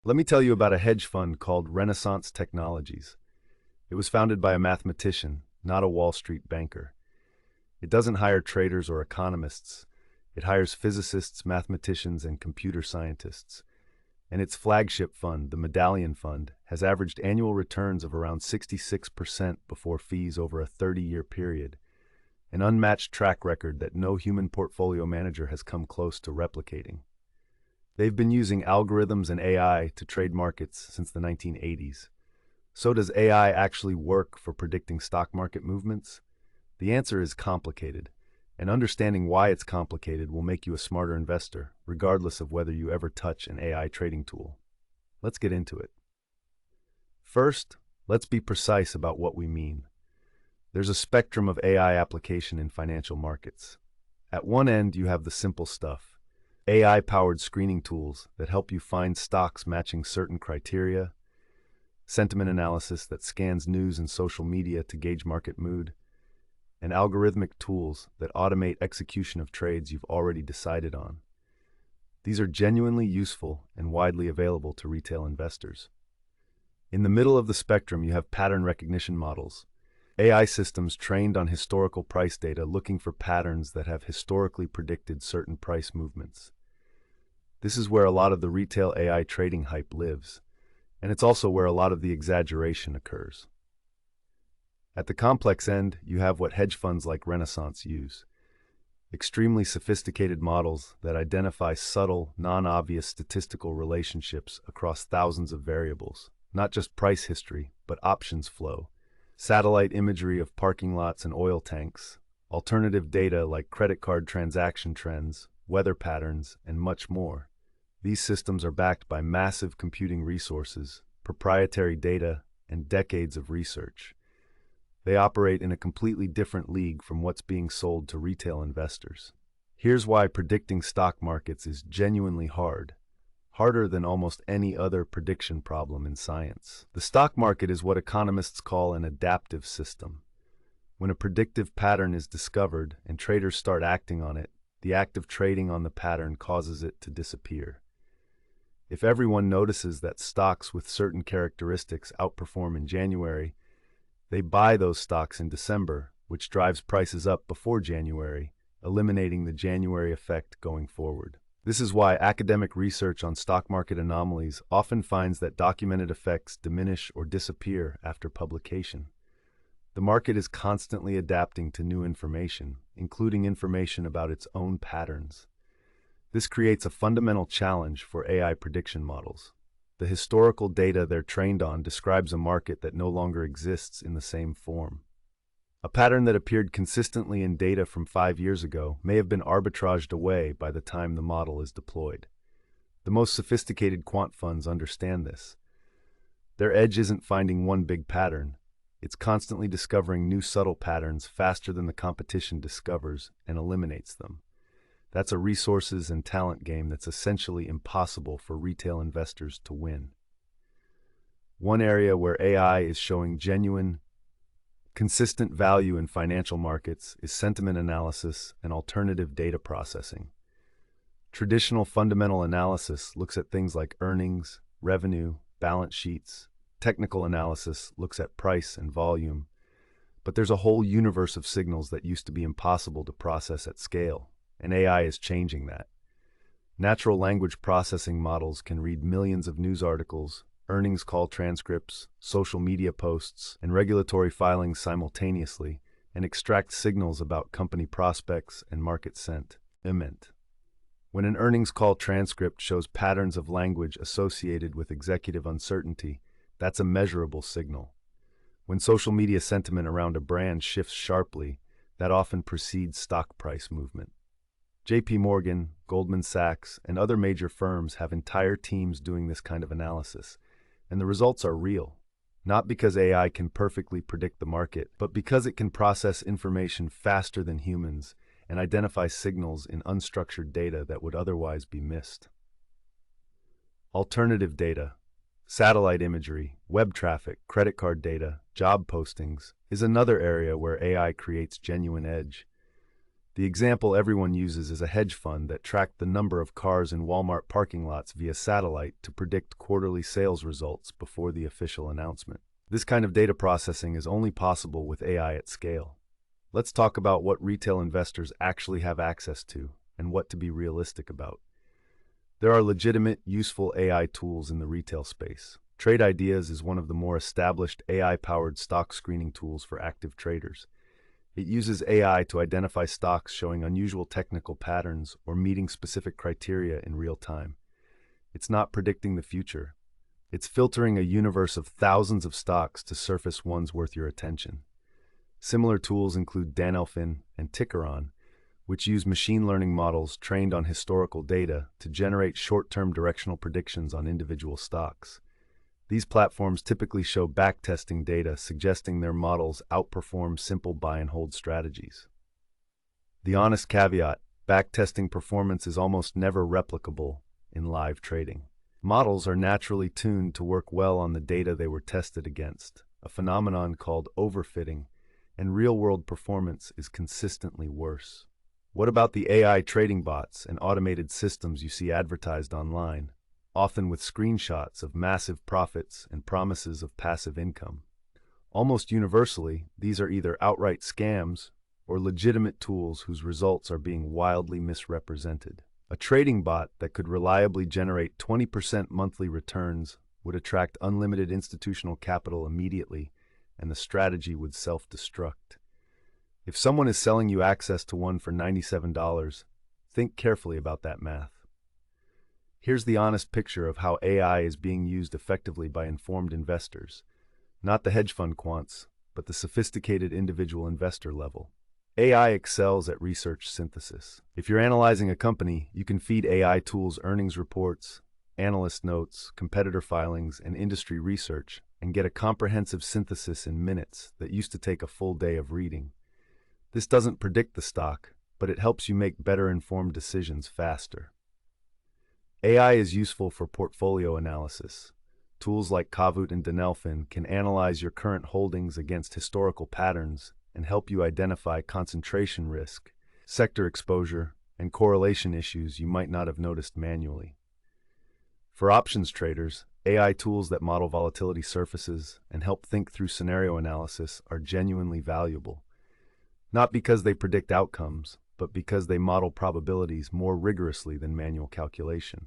Let me tell you about a hedge fund called Renaissance Technologies. It was founded by a mathematician, not a Wall Street banker. It doesn't hire traders or economists. It hires physicists, mathematicians, and computer scientists. And its flagship fund, the Medallion Fund, has averaged annual returns of around 66% before fees over a 30-year period, an unmatched track record that no human portfolio manager has come close to replicating. They've been using algorithms and AI to trade markets since the 1980s. So does AI actually work for predicting stock market movements? The answer is complicated, and understanding why it's complicated will make you a smarter investor, regardless of whether you ever touch an AI trading tool. Let's get into it. First, let's be precise about what we mean. There's a spectrum of AI application in financial markets. At one end, you have the simple stuff. AI-powered screening tools that help you find stocks matching certain criteria, sentiment analysis that scans news and social media to gauge market mood, and algorithmic tools that automate execution of trades you've already decided on. These are genuinely useful and widely available to retail investors. In the middle of the spectrum, you have pattern recognition models, AI systems trained on historical price data looking for patterns that have historically predicted certain price movements. This is where a lot of the retail AI trading hype lives, and it's also where a lot of the exaggeration occurs. At the complex end, you have what hedge funds like Renaissance use. Extremely sophisticated models that identify subtle, non-obvious statistical relationships across thousands of variables, not just price history, but options flow, satellite imagery of parking lots and oil tanks, alternative data like credit card transaction trends, weather patterns, and much more. These systems are backed by massive computing resources, proprietary data, and decades of research. They operate in a completely different league from what's being sold to retail investors. Here's why predicting stock markets is genuinely hard, harder than almost any other prediction problem in science. The stock market is what economists call an adaptive system. When a predictive pattern is discovered and traders start acting on it, the act of trading on the pattern causes it to disappear. If everyone notices that stocks with certain characteristics outperform in January, they buy those stocks in December, which drives prices up before January, eliminating the January effect going forward. This is why academic research on stock market anomalies often finds that documented effects diminish or disappear after publication. The market is constantly adapting to new information, including information about its own patterns. This creates a fundamental challenge for AI prediction models. The historical data they're trained on describes a market that no longer exists in the same form. A pattern that appeared consistently in data from 5 years ago may have been arbitraged away by the time the model is deployed. The most sophisticated quant funds understand this. Their edge isn't finding one big pattern. It's constantly discovering new subtle patterns faster than the competition discovers and eliminates them. That's a resources and talent game that's essentially impossible for retail investors to win. One area where AI is showing genuine, consistent value in financial markets is sentiment analysis and alternative data processing. Traditional fundamental analysis looks at things like earnings, revenue, balance sheets. Technical analysis looks at price and volume. But there's a whole universe of signals that used to be impossible to process at scale, and AI is changing that. Natural language processing models can read millions of news articles, earnings call transcripts, social media posts, and regulatory filings simultaneously, and extract signals about company prospects and market sentiment. When an earnings call transcript shows patterns of language associated with executive uncertainty, that's a measurable signal. When social media sentiment around a brand shifts sharply, that often precedes stock price movement. JP Morgan, Goldman Sachs, and other major firms have entire teams doing this kind of analysis, and the results are real. Not because AI can perfectly predict the market, but because it can process information faster than humans and identify signals in unstructured data that would otherwise be missed. Alternative data, satellite imagery, web traffic, credit card data, job postings, is another area where AI creates genuine edge. The example everyone uses is a hedge fund that tracked the number of cars in Walmart parking lots via satellite to predict quarterly sales results before the official announcement. This kind of data processing is only possible with AI at scale. Let's talk about what retail investors actually have access to and what to be realistic about. There are legitimate, useful AI tools in the retail space. Trade Ideas is one of the more established AI-powered stock screening tools for active traders. It uses AI to identify stocks showing unusual technical patterns or meeting specific criteria in real time. It's not predicting the future. It's filtering a universe of thousands of stocks to surface ones worth your attention. Similar tools include Danelfin and Tickeron, which use machine learning models trained on historical data to generate short-term directional predictions on individual stocks. These platforms typically show backtesting data suggesting their models outperform simple buy and hold strategies. The honest caveat: backtesting performance is almost never replicable in live trading. Models are naturally tuned to work well on the data they were tested against, a phenomenon called overfitting, and real-world performance is consistently worse. What about the AI trading bots and automated systems you see advertised online, often with screenshots of massive profits and promises of passive income? Almost universally, these are either outright scams or legitimate tools whose results are being wildly misrepresented. A trading bot that could reliably generate 20% monthly returns would attract unlimited institutional capital immediately, and the strategy would self-destruct. If someone is selling you access to one for $97, think carefully about that math. Here's the honest picture of how AI is being used effectively by informed investors. Not the hedge fund quants, but the sophisticated individual investor level. AI excels at research synthesis. If you're analyzing a company, you can feed AI tools earnings reports, analyst notes, competitor filings, and industry research, and get a comprehensive synthesis in minutes that used to take a full day of reading. This doesn't predict the stock, but it helps you make better informed decisions faster. AI is useful for portfolio analysis. Tools like Kahoot and Danelfin can analyze your current holdings against historical patterns and help you identify concentration risk, sector exposure, and correlation issues you might not have noticed manually. For options traders, AI tools that model volatility surfaces and help think through scenario analysis are genuinely valuable. Not because they predict outcomes, but because they model probabilities more rigorously than manual calculation.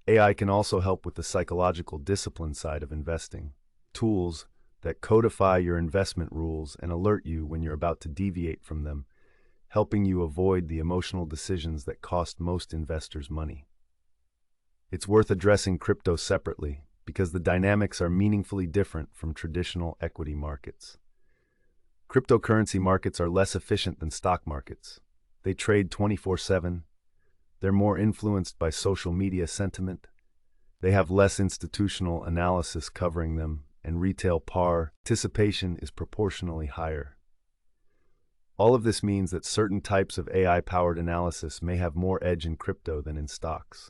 AI can also help with the psychological discipline side of investing. Tools that codify your investment rules and alert you when you're about to deviate from them, helping you avoid the emotional decisions that cost most investors money. It's worth addressing crypto separately because the dynamics are meaningfully different from traditional equity markets. Cryptocurrency markets are less efficient than stock markets. They trade 24/7. They're more influenced by social media sentiment. They have less institutional analysis covering them, and retail participation is proportionally higher. All of this means that certain types of AI-powered analysis may have more edge in crypto than in stocks.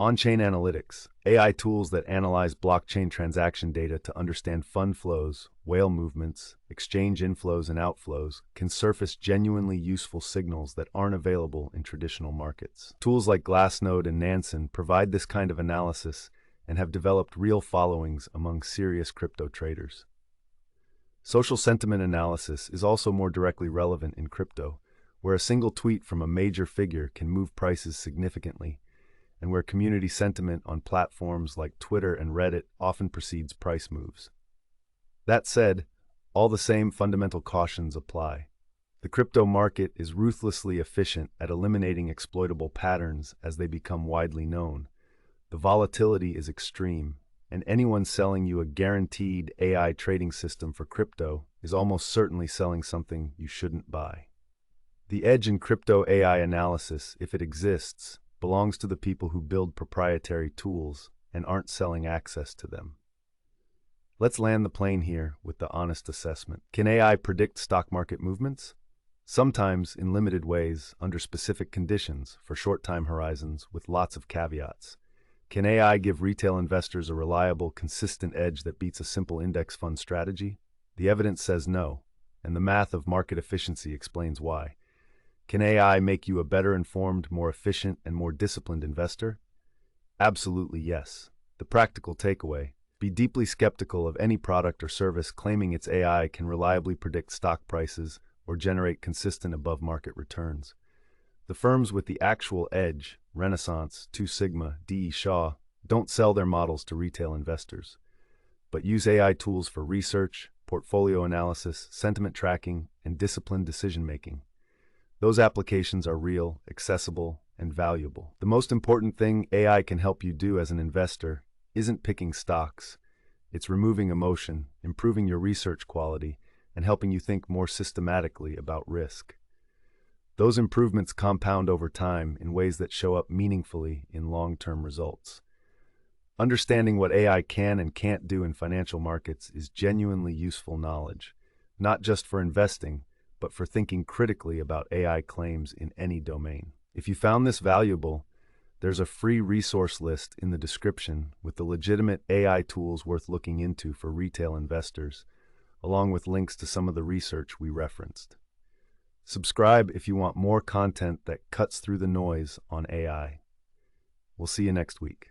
On-chain analytics, AI tools that analyze blockchain transaction data to understand fund flows, whale movements, exchange inflows and outflows, can surface genuinely useful signals that aren't available in traditional markets. Tools like Glassnode and Nansen provide this kind of analysis and have developed real followings among serious crypto traders. Social sentiment analysis is also more directly relevant in crypto, where a single tweet from a major figure can move prices significantly, and where community sentiment on platforms like Twitter and Reddit often precedes price moves. That said, all the same fundamental cautions apply. The crypto market is ruthlessly efficient at eliminating exploitable patterns as they become widely known. The volatility is extreme, and anyone selling you a guaranteed AI trading system for crypto is almost certainly selling something you shouldn't buy. The edge in crypto AI analysis, if it exists, belongs to the people who build proprietary tools and aren't selling access to them. Let's land the plane here with the honest assessment. Can AI predict stock market movements? Sometimes, in limited ways, under specific conditions, for short time horizons, with lots of caveats. Can AI give retail investors a reliable, consistent edge that beats a simple index fund strategy? The evidence says no, and the math of market efficiency explains why. Can AI make you a better informed, more efficient, and more disciplined investor? Absolutely yes. The practical takeaway: be deeply skeptical of any product or service claiming its AI can reliably predict stock prices or generate consistent above-market returns. The firms with the actual edge, Renaissance, Two Sigma, D.E. Shaw, don't sell their models to retail investors, but use AI tools for research, portfolio analysis, sentiment tracking, and disciplined decision-making. Those applications are real, accessible, and valuable. The most important thing AI can help you do as an investor isn't picking stocks. It's removing emotion, improving your research quality, and helping you think more systematically about risk. Those improvements compound over time in ways that show up meaningfully in long-term results. Understanding what AI can and can't do in financial markets is genuinely useful knowledge, not just for investing, but for thinking critically about AI claims in any domain. If you found this valuable, there's a free resource list in the description with the legitimate AI tools worth looking into for retail investors, along with links to some of the research we referenced. Subscribe if you want more content that cuts through the noise on AI. We'll see you next week.